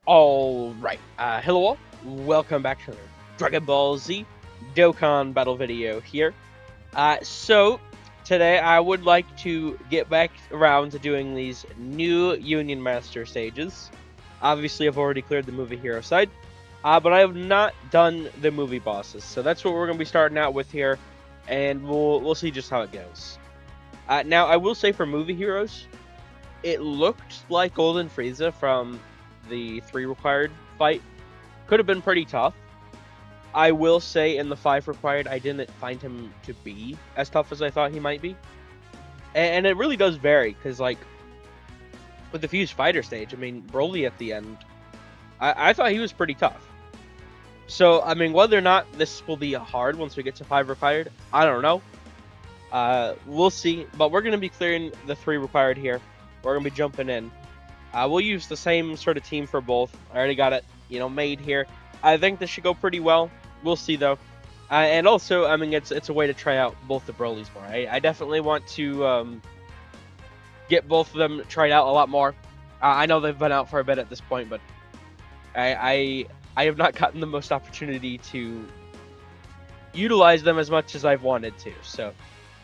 Alright, hello all, welcome back to the Dragon Ball Z Dokkan battle video here. So, today I would like to get back around to doing these new Union Master stages. Obviously, I've already cleared the movie hero side, but I have not done the movie bosses. So that's what we're going to be starting out with here, and we'll see just how it goes. Now, I will say for movie heroes, it looked like Golden Frieza from the 3 required fight. Could have been pretty tough. I will say in the 5 required, I didn't find him to be as tough as I thought he might be. And it really does vary, because, like, with the Fused Fighter stage, I mean, Broly at the end, I thought he was pretty tough. So, I mean, whether or not this will be hard once we get to 5 required, I don't know. We'll see, but we're going to be clearing the 3 required here. We're going to be jumping in. We'll use the same sort of team for both. I already got it, made here. I think this should go pretty well. We'll see, though. And also, I mean, it's a way to try out both the Brolys more. I definitely want to get both of them tried out a lot more. I know they've been out for a bit at this point, but I have not gotten the most opportunity to utilize them as much as I've wanted to. So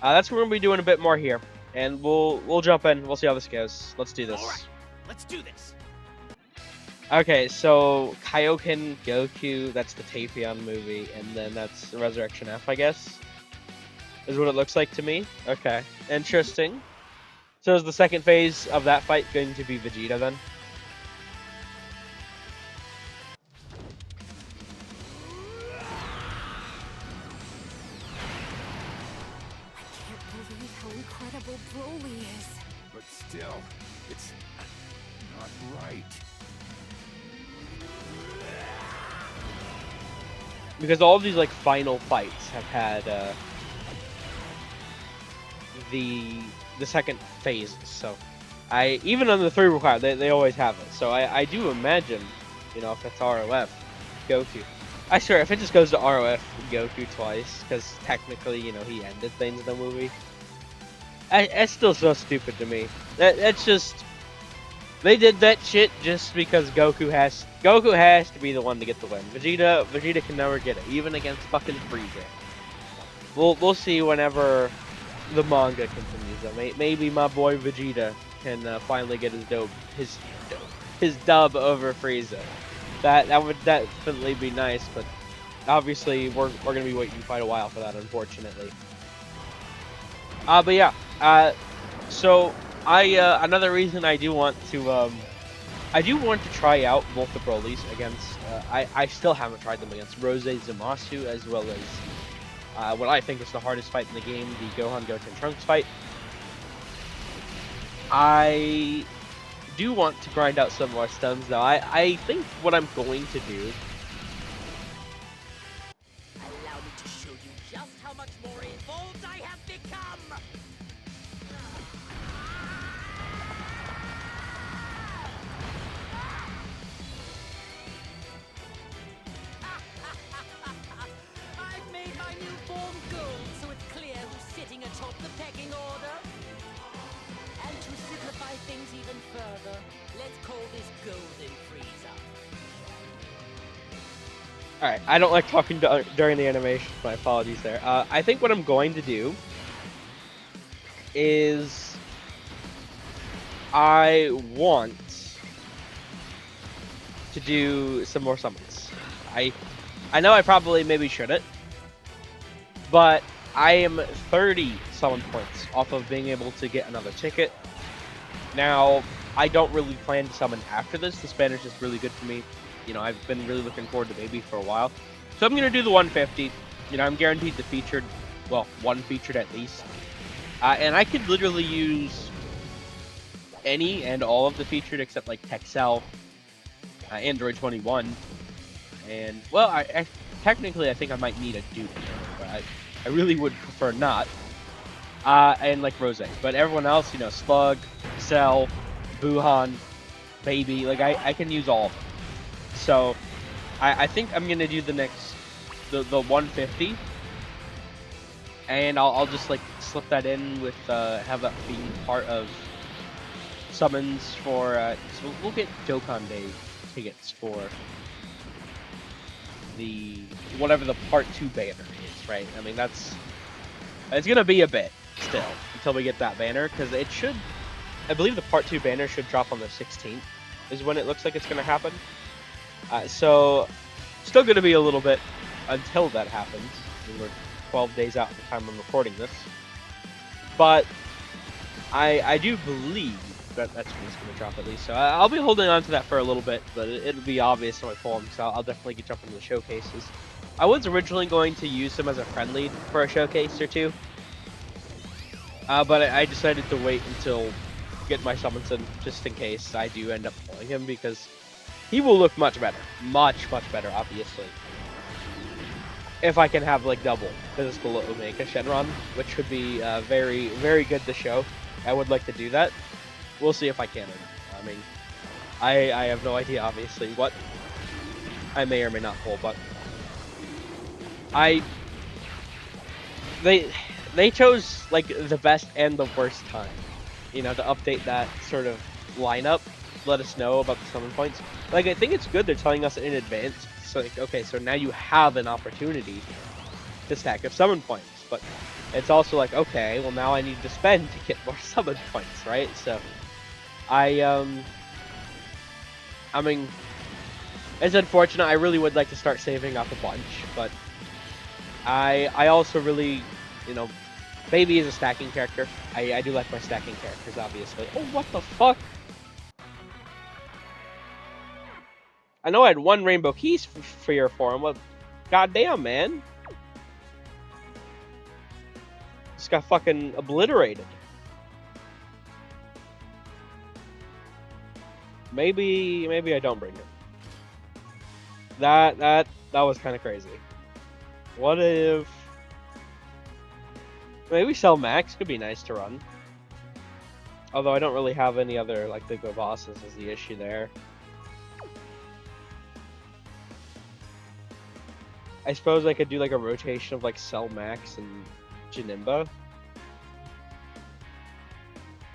that's what we're gonna be doing a bit more here, and we'll jump in. We'll see how this goes. Let's do this. All right, let's do this. Okay, so Kaioken Goku, that's the Tapion movie, and then that's Resurrection F, I guess, is what it looks like to me. Okay, interesting. So is the second phase of that fight going to be Vegeta then? I can't believe how incredible Broly is. But still, it's not right. Because all of these like final fights have had the second phase, so I even on the 3 required they always have it. So I do imagine, if it's ROF Goku, I swear if it just goes to ROF Goku twice, because technically he ended things in the movie. It's still so stupid to me. That's just they did that shit just because Goku has to be the one to get the win. Vegeta can never get it, even against fucking Frieza. We'll see whenever the manga continues. Though. Maybe my boy Vegeta can finally get his dub over Frieza. That would definitely be nice, but obviously we're gonna be waiting quite a while for that, unfortunately. But yeah. So another reason I do want to try out both the Brolys against I still haven't tried them against Rose Zamasu, as well as what I think is the hardest fight in the game, the Gohan Goten Trunks fight. I do want to grind out some more stuns though. I think what I'm going to do. Allow me to show you just how much more evolved I have become! I've made my new form gold, so it's clear who's sitting atop the pecking order. And to simplify things even further, let's call this Golden Frieza. Alright, I don't like talking during the animation. My apologies there. I think what I'm going to do is I want to do some more summons. I know I probably maybe shouldn't, but I am 30 summon points off of being able to get another ticket. Now, I don't really plan to summon after this. The span is just really good for me. I've been really looking forward to Baby for a while. So I'm going to do the 150. I'm guaranteed the featured, well, one featured at least. And I could literally use any and all of the featured except like Texel, Android 21, and, well, technically I think I might need a dupe, but I really would prefer not. And like Rose. But everyone else, Slug, Cell, Buhan, Baby, like I can use all of them. So I think I'm gonna do the 150, and I'll just like slip that in with have that being part of summons for so we'll get Dokkan Day tickets for the whatever the part 2 banner is, right? I mean, it's gonna be a bit still until we get that banner, because it should, I believe the part 2 banner should drop on the 16th is when it looks like it's gonna happen. So still gonna be a little bit until that happens. We're 12 days out at the time I'm recording this, but I do believe that's when it's going to drop at least. So I'll be holding on to that for a little bit, but it'll be obvious in my form, so I'll definitely get jumping into the showcases. I was originally going to use him as a friend lead for a showcase or two, but I decided to wait until get my summons in, just in case I do end up pulling him, because he will look much better, much better, obviously, if I can have like double physical Omega Shenron, which would be very good to show. I would like to do that. We'll see if I can or not. I mean, I have no idea, obviously, what I may or may not pull, but they chose like the best and the worst time, you know, to update that sort of lineup. Let us know about the summon points. Like, I think it's good they're telling us in advance. So like, okay, so now you have an opportunity to stack up summon points, but it's also like, okay, well now I need to spend to get more summon points, right? So I mean, it's unfortunate. I really would like to start saving up a bunch, but I also really, you know, Baby is a stacking character. I do like my stacking characters, obviously. Oh, what the fuck? I know I had one rainbow keys for your form, but goddamn, man. Just got fucking obliterated. Maybe I don't bring it. That was kind of crazy. What if maybe sell Max could be nice to run. Although I don't really have any other like big bosses is the issue there. I suppose I could do like a rotation of like Cell Max and Janimba.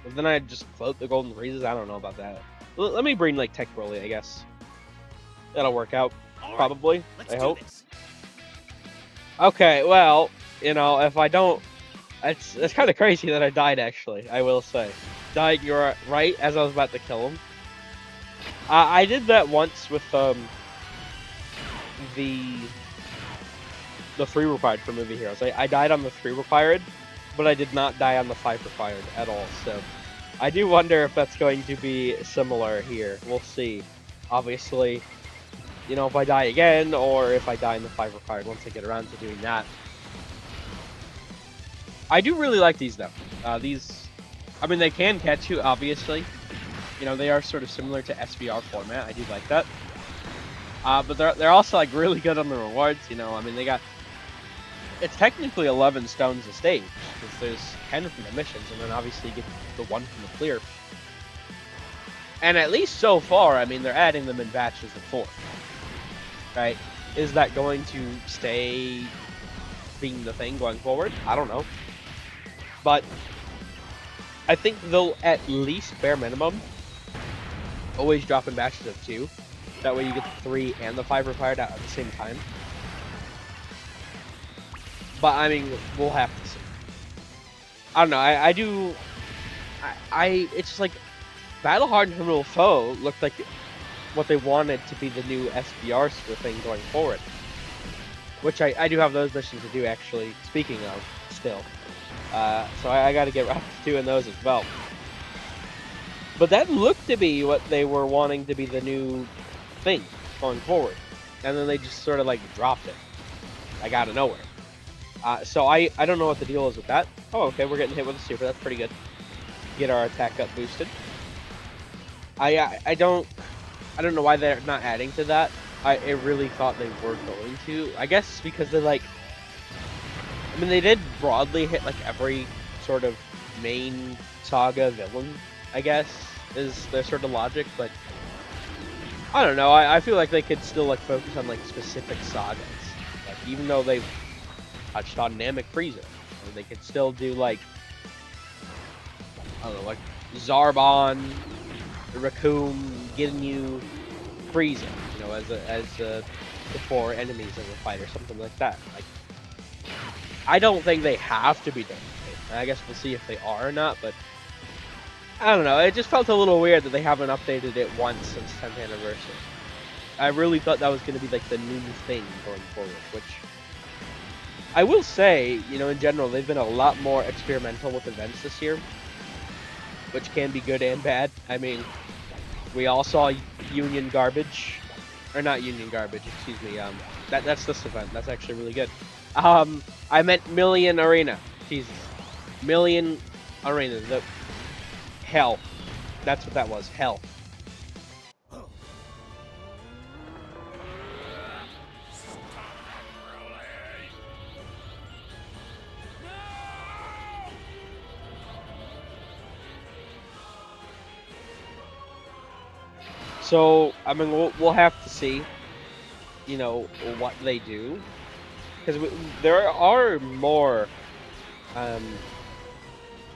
But then I'd just float the Golden Breezes. I don't know about that. Let me bring like Tech Broly, I guess. That'll work out. All Probably. right, let's I do hope. this. Okay, well, you know, if I don't... It's kind of crazy that I died, actually, I will say. Died, you're right, as I was about to kill him. I did that once with, the 3 required for movie heroes. I died on the 3 required, but I did not die on the 5 required at all, so... I do wonder if that's going to be similar here. We'll see. Obviously, you know, if I die again, or if I die in the 5 required once I get around to doing that. I do really like these, though. These, I mean, they can catch you, obviously. You know, they are sort of similar to SVR format. I do like that. But they're also, like, really good on the rewards. You know, I mean, they got... It's technically 11 stones a stage, because there's 10 from the missions, and then obviously you get the 1 from the clear. And at least so far, I mean, they're adding them in batches of 4. Right? Is that going to stay being the thing going forward? I don't know. But I think they'll at least, bare minimum, always drop in batches of 2. That way you get the 3 and the 5 required out at the same time. But, I mean, we'll have to see. I don't know, it's just like, Battle Hardened Criminal Foe looked like what they wanted to be the new SBR sort of thing going forward. Which I do have those missions to do, actually, speaking of, still. So I gotta get around to doing those as well. But that looked to be what they were wanting to be the new thing going forward. And then they just sort of, like, dropped it. Like, out of nowhere. So I don't know what the deal is with that. Oh, okay, we're getting hit with a super. That's pretty good. Get our attack up boosted. I don't know why they're not adding to that. I really thought they were going to. I guess because they're like... I mean, they did broadly hit like every sort of main saga villain, I guess, is their sort of logic, but... I don't know, I feel like they could still like focus on like specific sagas. Like, even though they've touched on Namek Frieza, they could still do like, I don't know, like Zarbon, Raccoon, Ginyu, Frieza, you know, as before enemies of the fight or something like that. Like, I don't think they have to be done. I guess we'll see if they are or not, but I don't know. It just felt a little weird that they haven't updated it once since 10th anniversary. I really thought that was going to be like the new thing going forward, which I will say, you know, in general, they've been a lot more experimental with events this year, which can be good and bad. I mean, we all saw Union Garbage, or not Union Garbage, excuse me. That's this event. That's actually really good. I meant Million Arena. Jesus, Million Arena. The hell, that's what that was. Hell. So, I mean, we'll have to see, you know, what they do. Because there are more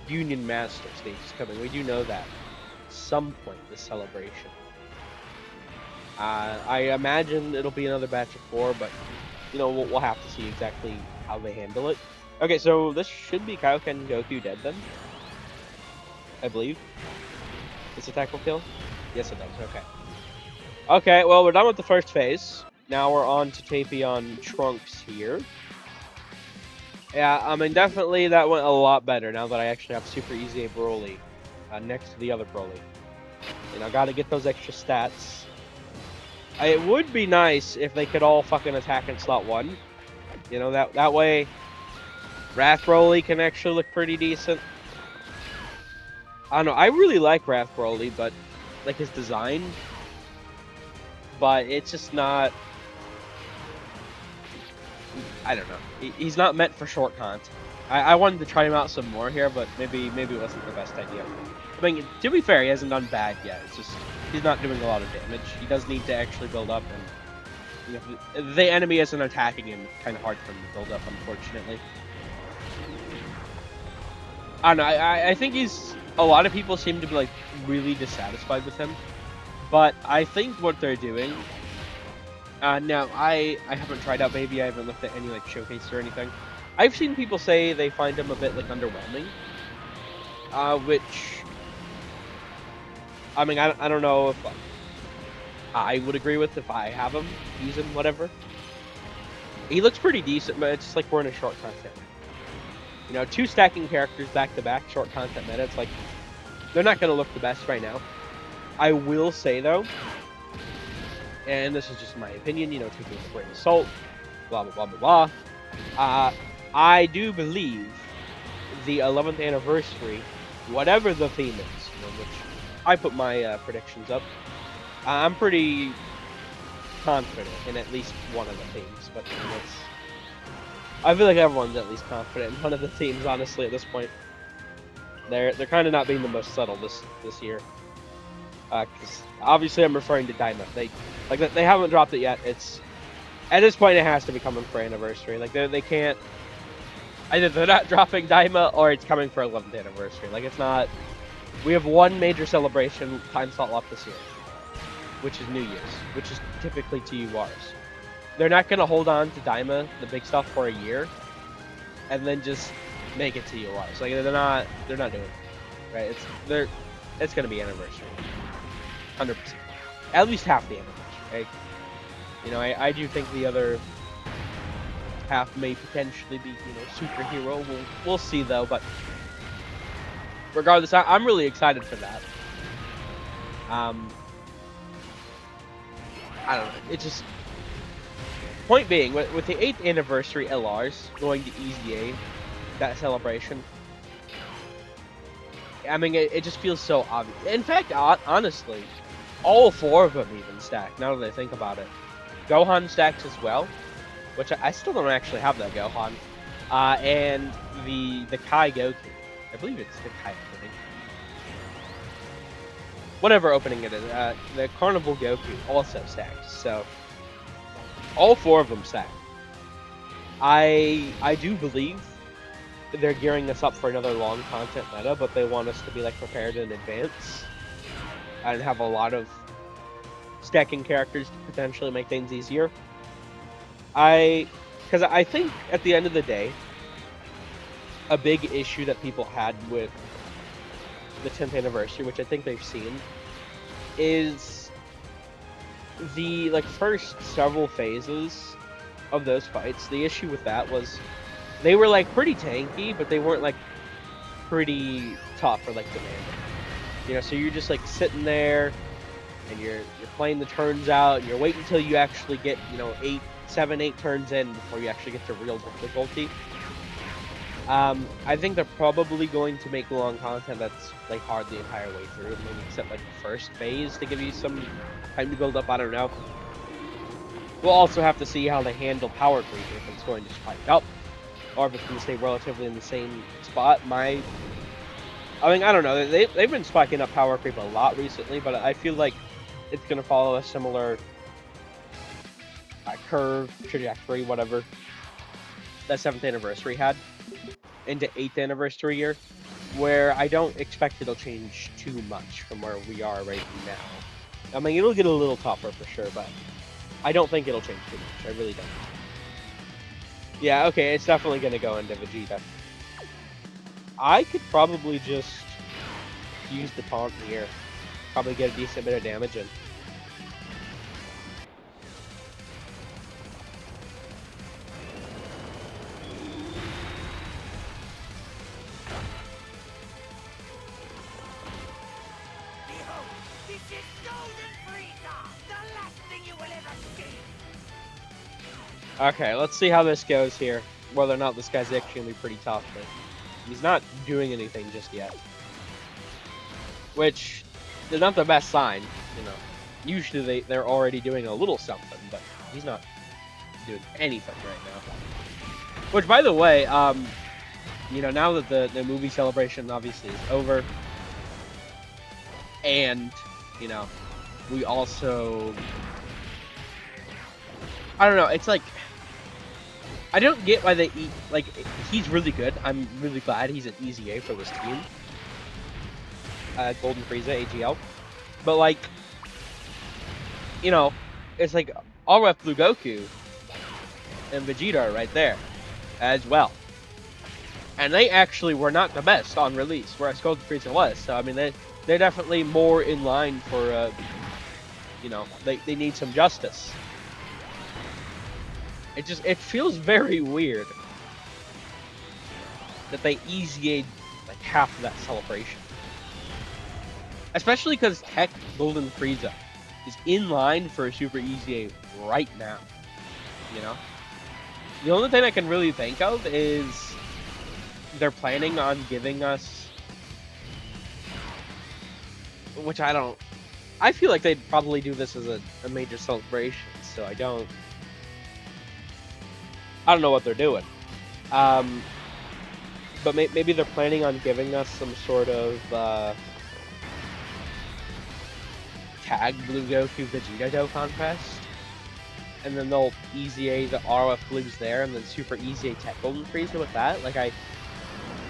Union Master stages coming. We do know that. At some point, this celebration. I imagine it'll be another batch of 4, but, you know, we'll have to see exactly how they handle it. Okay, so this should be Kaioken Goku dead then. I believe. This attack will kill? Yes, it does. Okay. Okay, well, we're done with the first phase. Now we're on to Tapion Trunks here. Yeah, I mean, definitely that went a lot better now that I actually have Super Easy Broly next to the other Broly. You know, gotta get those extra stats. It would be nice if they could all fucking attack in slot 1. You know, that way Wrath Broly can actually look pretty decent. I don't know, I really like Wrath Broly, but, like, his design. But it's just not... I don't know. He's not meant for short content. I wanted to try him out some more here, but maybe it wasn't the best idea. I mean, to be fair, he hasn't done bad yet. It's just he's not doing a lot of damage. He does need to actually build up, and you know, if the enemy isn't attacking him, it's kind of hard for him to build up, unfortunately. I don't know. I think he's... A lot of people seem to be like really dissatisfied with him, but I think what they're doing. Now, I haven't tried out Baby. I haven't looked at any like showcase or anything. I've seen people say they find him a bit like underwhelming, which I mean I don't know if I would agree with if I have him, use him, whatever. He looks pretty decent, but it's just like we're in a short content. You know, 2 stacking characters back to back, short content meta. It's like they're not gonna look the best right now. I will say though. And this is just my opinion, you know, taking it with a grain of salt, blah, blah, blah, blah, blah. I do believe the 11th anniversary, whatever the theme is, you know, which I put my predictions up, I'm pretty confident in at least one of the themes, but you know, I feel like everyone's at least confident in one of the themes, honestly, at this point. They're kind of not being the most subtle this year. Because obviously I'm referring to Daima. They haven't dropped it yet. It's at this point it has to be coming for anniversary. Like they can't either they're not dropping Daima or it's coming for 11th anniversary. Like it's not. We have one major celebration time slot left this year, which is New Year's, which is typically TURs. They're not gonna hold on to Daima, the big stuff, for a year, and then just make it TURs. Like they're not doing it. Right? It's gonna be anniversary. 100%. At least half the anniversary, right? You know, I do think the other half may potentially be, you know, superhero. We'll see though, but regardless, I'm really excited for that. I don't know. It just point being with the 8th anniversary LRs going to EZA, that celebration. I mean, it just feels so obvious. In fact, honestly, all 4 of them even stack, now that I think about it. Gohan stacks as well, which I still don't actually have that Gohan. And the Kai Goku. I believe it's the Kai opening. Whatever opening it is. The Carnival Goku also stacks, so all 4 of them stack. I do believe they're gearing us up for another long content meta, but they want us to be like prepared in advance and have a lot of stacking characters to potentially make things easier. Because I think at the end of the day, a big issue that people had with the 10th anniversary, which I think they've seen, is the first several phases of those fights. The issue with that was they were pretty tanky, but they weren't pretty tough or demanding. So you're just sitting there and you're playing the turns out, and you're waiting until you actually get 8 turns in before you actually get to real difficulty. I think they're probably going to make long content that's hard the entire way through, maybe except the first phase to give you some time to build up. I don't know. We'll also have to see how they handle power creep, if it's going to spike up, or if it's going to stay relatively in the same spot. I don't know. They've been spiking up power creep a lot recently, but I feel like it's going to follow a similar curve, trajectory, whatever that 7th anniversary had into 8th anniversary year, where I don't expect it'll change too much from where we are right now. It'll get a little tougher for sure, but I don't think it'll change too much. I really don't. Yeah, okay, it's definitely going to go into Vegeta. I could probably just use the taunt here. Probably get a decent bit of damage in. Okay, let's see how this goes here. Whether or not this guy's actually going to be pretty tough, but he's not doing anything just yet. Which is not the best sign, Usually they're already doing a little something, but he's not doing anything right now. Which, by the way, now that the movie celebration obviously is over, and, we also... I don't know, it's I don't get why they eat, he's really good. I'm really glad he's an easy A for this team. Golden Frieza, AGL. But, it's RF Blue Goku and Vegeta are right there as well. And they actually were not the best on release, whereas Golden Frieza was. So, they're definitely more in line for, they need some justice. It feels very weird that they easy-a'd half of that celebration. Especially because Tech Golden Frieza is in line for a Super Easy A right now. The only thing I can really think of is they're planning on giving us, which I feel like they'd probably do this as a major celebration, so I don't know what they're doing. But maybe they're planning on giving us some sort of tag Blue Goku Vegeta Dokkan Fest, and then they'll Easy A the ROF Blues there, and then Super Easy A Tech Golden Frieza with that.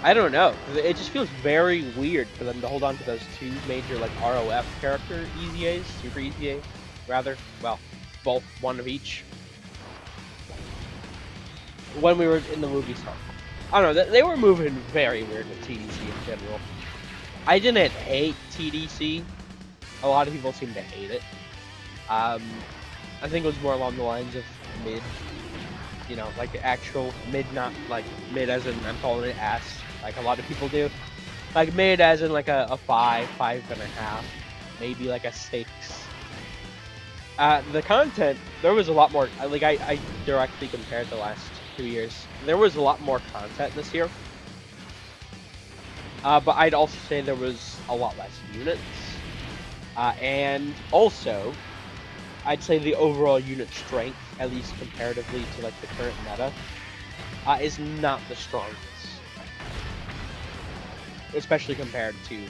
I don't know. It just feels very weird for them to hold on to those two major ROF character Easy A's, Super Easy A, rather. Well, both, one of each. When we were in the movie store. I don't know, they were moving very weird with TDC in general. I didn't hate TDC. A lot of people seem to hate it. I think it was more along the lines of mid. Actual mid, not mid as in I'm calling it ass, a lot of people do. Mid as in a 5, 5.5, maybe a 6. The content, there was a lot more, I directly compared the last 2 years. There was a lot more content this year. But I'd also say there was a lot less units. And also, I'd say the overall unit strength, at least comparatively to the current meta, is not the strongest. Especially compared to,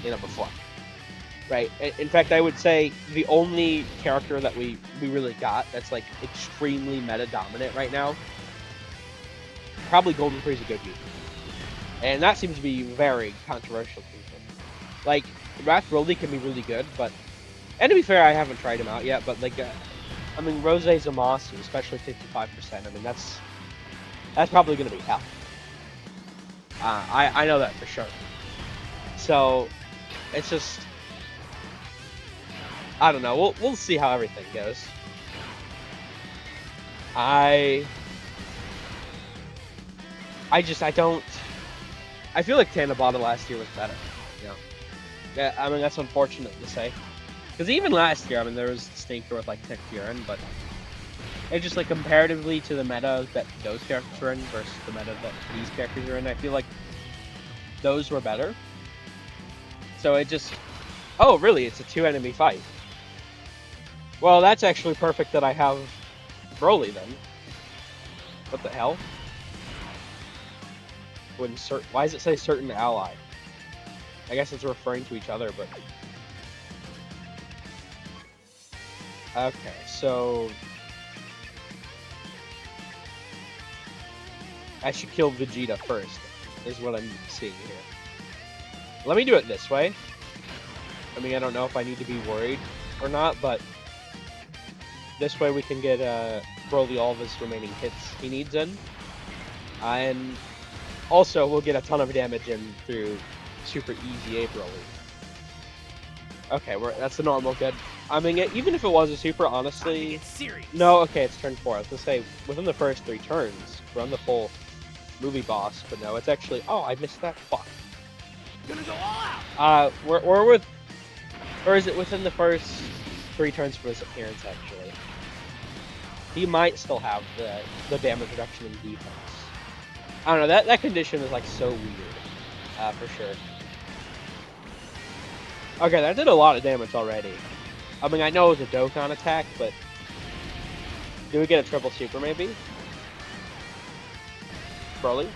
before. Right? In fact, I would say the only character that we really got that's extremely meta dominant right now, probably Golden Frieza Goku. And that seems to be very controversial to people. Wrath Broly can be really good, but And to be fair, I haven't tried them out yet, but like, I mean, Rose Zamasu, especially 55%. I mean, that's probably gonna be hell. I know that for sure. So it's just, I don't know. We'll see how everything goes. I don't. I feel like Tanabata last year was better. You know. Yeah, I mean that's unfortunate to say. Because even last year, I mean there was Stinker with like Tech Furin, but it's just like comparatively to the meta that those characters were in versus the meta that these characters are in, I feel like those were better. So it just, oh really? It's a 2-enemy fight. Well, that's actually perfect that I have Broly then. What the hell? When why does it say certain ally? I guess it's referring to each other, but okay, so I should kill Vegeta first, is what I'm seeing here. Let me do it this way. I mean, I don't know if I need to be worried or not, but this way we can get Broly all of his remaining hits he needs in. And also, we'll get a ton of damage in through super easy A Broly. Okay, that's a normal good. I mean, even if it was a super, honestly... No, okay, it's turn 4. I was going to say, within the first 3 turns, run the full movie boss, but no, it's actually... Oh, I missed that. Fuck. Gonna go all out. We're with... Or is it within the first 3 turns for his appearance, actually? He might still have the damage reduction in defense. I don't know, that condition is like so weird, for sure. Okay, that did a lot of damage already. I mean, I know it was a Dokkan attack, but do we get a triple super maybe? Broly?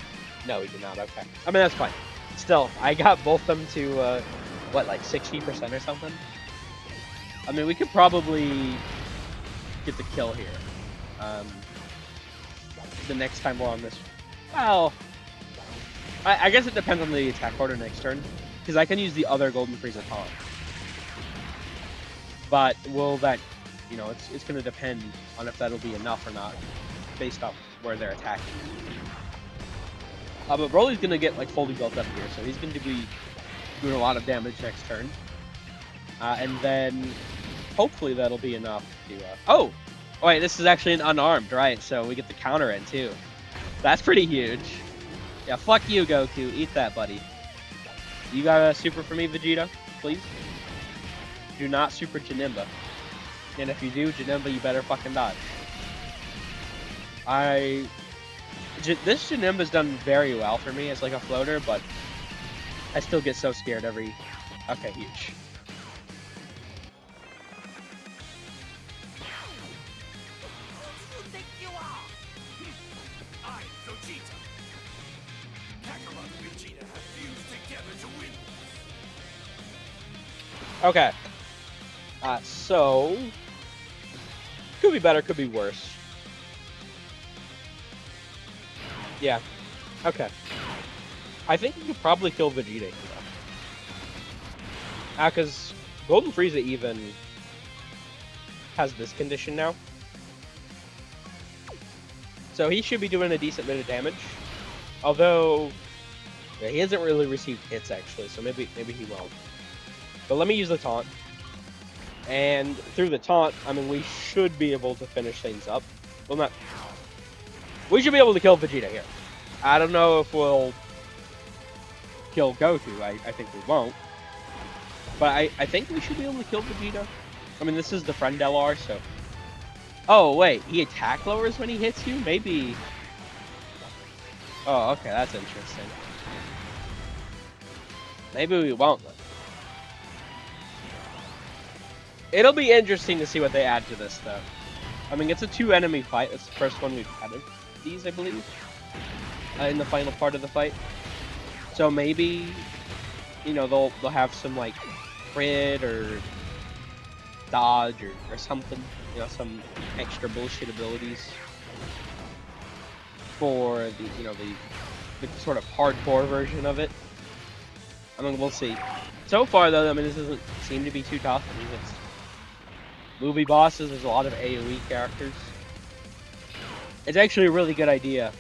No, we did not. Okay. I mean, that's fine. Still, I got both them to what, like 60% or something. I mean, we could probably get the kill here. The next time we're on this. Well, I guess it depends on the attack order next turn, because I can use the other Golden Frieza taunt. But will that, you know, it's going to depend on if that'll be enough or not, based off where they're attacking. But Broly's going to get like fully built up here, so he's going to be doing a lot of damage next turn. And then hopefully that'll be enough to... Oh, wait, this is actually an unarmed, right? So we get the counter in too. That's pretty huge. Yeah, fuck you, Goku. Eat that, buddy. You got a super for me, Vegeta? Please? Do not super Janemba. And if you do, Janemba, you better fucking dodge. This Janemba's done very well for me as like a floater, but I still get so scared every... Okay, huge. Okay. So... Could be better, could be worse. Yeah. Okay. I think you could probably kill Vegeta here, though. Because Golden Frieza even has this condition now. So he should be doing a decent bit of damage. Although, yeah, he hasn't really received hits, actually, so maybe he won't. But let me use the taunt. And through the taunt, I mean, we should be able to finish things up. Well, not... We should be able to kill Vegeta here. I don't know if we'll kill Goku. I think we won't. But I think we should be able to kill Vegeta. I mean, this is the friend LR, so... Oh, wait. He attack lowers when he hits you? Maybe... Oh, okay. That's interesting. Maybe we won't, then. It'll be interesting to see what they add to this, though. I mean, it's a 2-enemy fight. It's the first one we've had of these, I believe, in the final part of the fight. So maybe, you know, they'll have some, like, crit or dodge or something. You know, some extra bullshit abilities for the, you know, the sort of hardcore version of it. I mean, we'll see. So far, though, I mean, this doesn't seem to be too tough. I mean, movie bosses. There's a lot of AoE characters. It's actually a really good idea.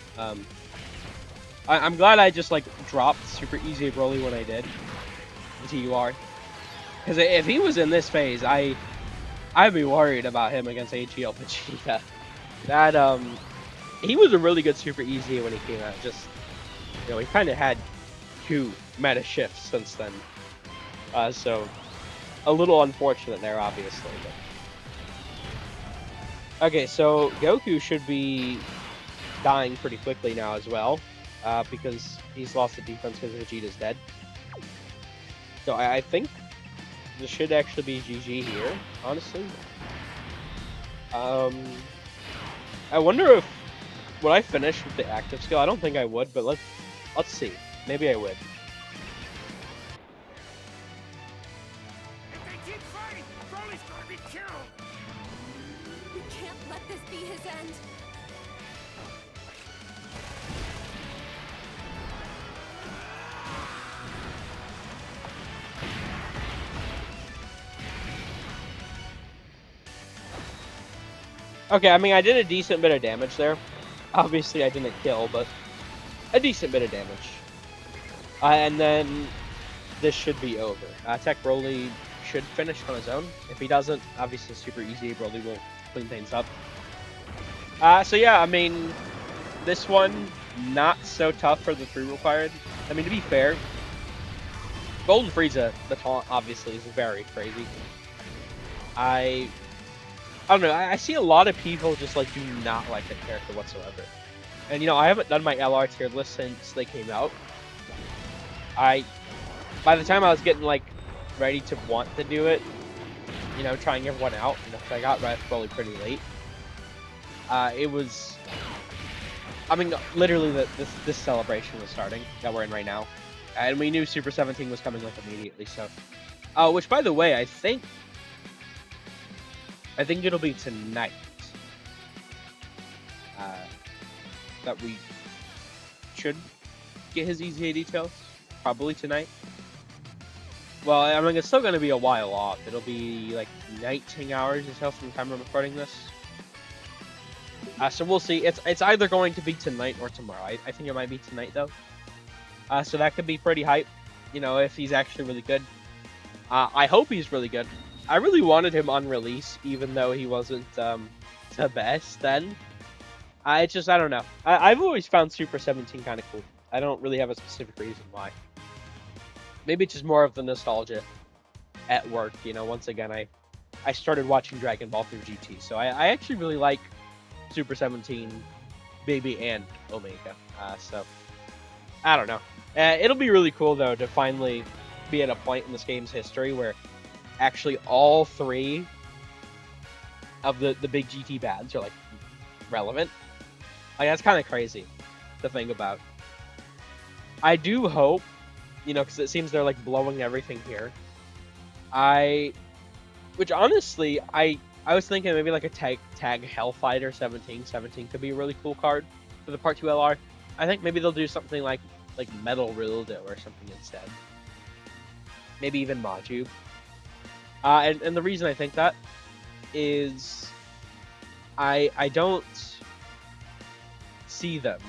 I'm glad I just like dropped Super Easy Broly when I did. TUR. Because if he was in this phase, I'd be worried about him against AGL Vegeta. That he was a really good Super Easy when he came out. Just he kind of had 2 meta shifts since then. So a little unfortunate there, obviously. But... Okay, so Goku should be dying pretty quickly now as well, because he's lost the defense because Vegeta's dead. So I think this should actually be GG here, honestly. I wonder if would I finish with the active skill? I don't think I would, but let's see. Maybe I would. If they keep fighting, Broly's gonna be killed. We can't let this be his end. Okay, I mean, I did a decent bit of damage there. Obviously, I didn't kill, but a decent bit of damage. And then this should be over. Tech Broly should finish on his own. If he doesn't, obviously Super Easy Broly will clean things up. So yeah, I mean, this one, not so tough for the 3 required. I mean, to be fair, Golden Frieza, the taunt, obviously, is very crazy. I don't know, I see a lot of people just, like, do not like the character whatsoever. And, I haven't done my LR tier list since they came out. By the time I was getting, like, ready to want to do it, trying everyone out, because I got Red Broly pretty late. It was... I mean, literally, this celebration was starting, that we're in right now. And we knew Super 17 was coming, like, immediately, so... which, by the way, I think it'll be tonight that we should get his EZA details. Probably tonight. Well, I mean, it's still going to be a while off. It'll be like 19 hours or so from the time I'm recording this. So we'll see. It's either going to be tonight or tomorrow. I think it might be tonight, though. So that could be pretty hype, if he's actually really good. I hope he's really good. I really wanted him on release, even though he wasn't the best then. I don't know. I've always found Super 17 kind of cool. I don't really have a specific reason why. Maybe it's just more of the nostalgia at work. Once again, I started watching Dragon Ball through GT, so I actually really like Super 17, Baby, and Omega. So, I don't know. It'll be really cool, though, to finally be at a point in this game's history where actually all 3 of the big GT bads are, like, relevant. Like, that's kind of crazy to think about. I do hope, because it seems they're, like, blowing everything here. Which, honestly, I was thinking maybe, like, a tag Hellfighter 17. 17 could be a really cool card for the Part 2 LR. I think maybe they'll do something like Metal Rildo or something instead. Maybe even Maju. And the reason I think that is I don't see them.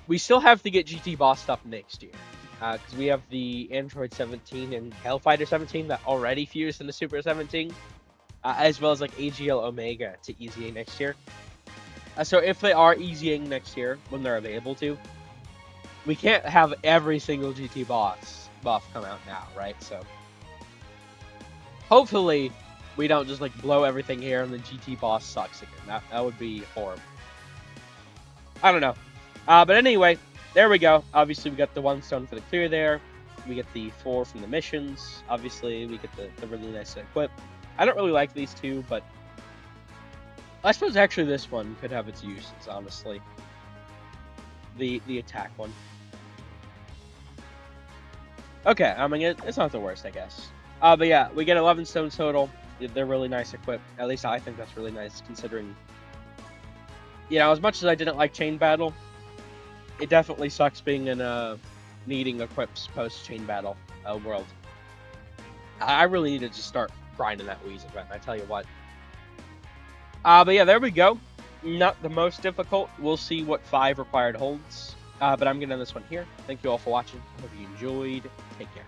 We still have to get GT Boss stuff next year. Because we have the Android 17 and Hellfighter 17 that already fused into Super 17. As well as like AGL Omega to EZA next year. So if they are EZAing next year, when they're available to, we can't have every single GT Boss buff come out now, right? So hopefully we don't just like blow everything here and the GT Boss sucks again. That would be horrible. I don't know. But anyway, there we go. Obviously, we got the 1 stone for the clear there. We get the 4 from the missions. Obviously, we get the really nice equip. I don't really like these 2, but I suppose actually this one could have its uses, honestly. The attack one. Okay, I mean, it's not the worst, I guess. But yeah, we get 11 stones total. They're really nice equipped. At least I think that's really nice, considering... as much as I didn't like Chain Battle, it definitely sucks being in a needing equips post-Chain Battle world. I really needed to start grinding that Wheeze event, I tell you what. But yeah, there we go. Not the most difficult. We'll see what 5 required holds. But I'm going to end this one here. Thank you all for watching. I hope you enjoyed. Take care.